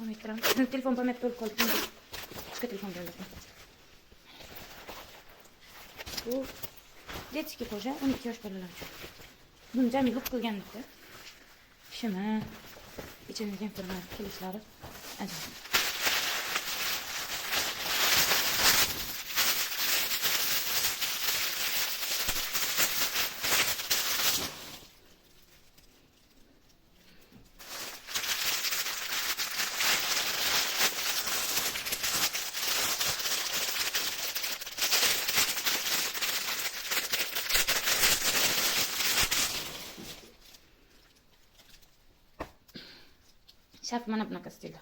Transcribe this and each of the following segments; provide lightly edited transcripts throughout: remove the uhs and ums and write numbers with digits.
davom ettiramiz. Sizning telefon pamet bo'lib qoldi. Boshqa telefon geldi. Bu detskiy qo'sha 12 yosh bolalar uchun. Buni jami luk qilganlikda shima ichimizga informatsiya kelishlari ajoyib. Şaf mana bunaqa stilda.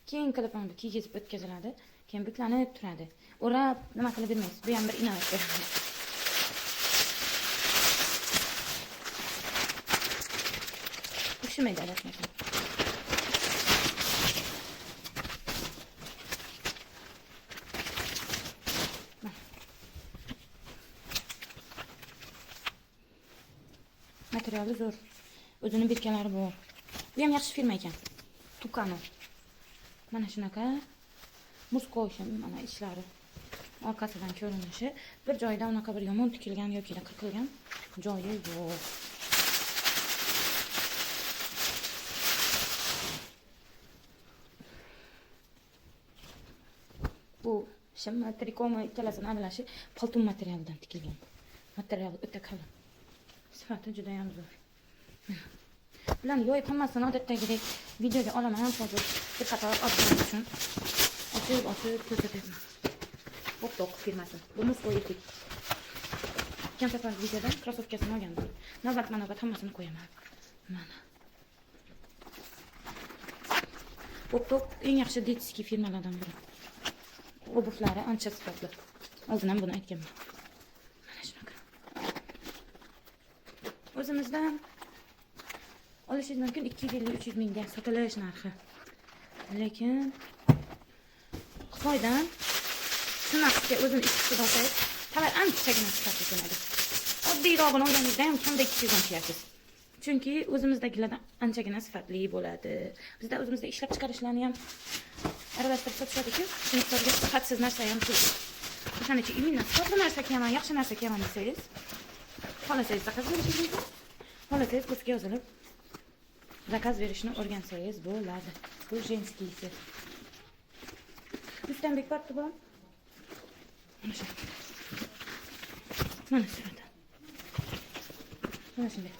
Keyin qilib ham kiygizib o'tkaziladi. Keyin buklanib turadi. O'rab nima qilib bermaysiz. Bu ham bir innovatsiya. Ushmaydi adashmasam. Materiali zo'r. O'zini birkalari bor. Bu ham yaxshi firma ekan. Tucano. Mana shunaqa muz qo'yishim, mana ishlari. Orqasidan ko'rinishi, bir joyda unaqa bir yomon tikilgan yoki qirqilgan joyi yo'q. Bu shimma trikomi ikkalasini aralashi palton materialidan tikilgan. Material o'ta qalin. Sifati juda ham zo'r. Bularni yoyib hammasini odatdagidek videoga olaman, hozir bir qator odamlar uchun ochib ko'rsataman. Optok firmasi. Bu Moskva etik. O'tgan safar videoda krossovkasini olgandim. Navbat hammasini qo'yaman. Mana. Optok eng yaxshi detskiy firmalardan biri. Obuvlari ancha sifatli. Oldin ham buni aytganman. Mana shunaqa. O'zimizdan olishingiz mumkin 250-300 mingga sotilish narxi. Lekin Xitoydan shu narxga o'zini ishqida olsangiz, tovar anchagina sifatli keladi. Oddiyroqini olganingizda ham kamda 200 dan kiyasiz. Chunki o'zimizdagilardan anchagina sifatli bo'ladi. Bizda o'zimizda ishlab chiqarishlarni ham aralashtirib sotishadi-ku, shunga sifatsiz narsa ham yo'q. O'shaning uchun imminno sifatli narsa kiyaman, yaxshi narsa kiyaman desangiz, xohlasangiz zakaz berishingiz mumkin. Xohlasangiz kursga yozilib zakaz verishni o'rgansangiz bo'ladi. Bu jenskiysi. Üstten bir battı bu. Mana shu. Mana shu. Mana shunday.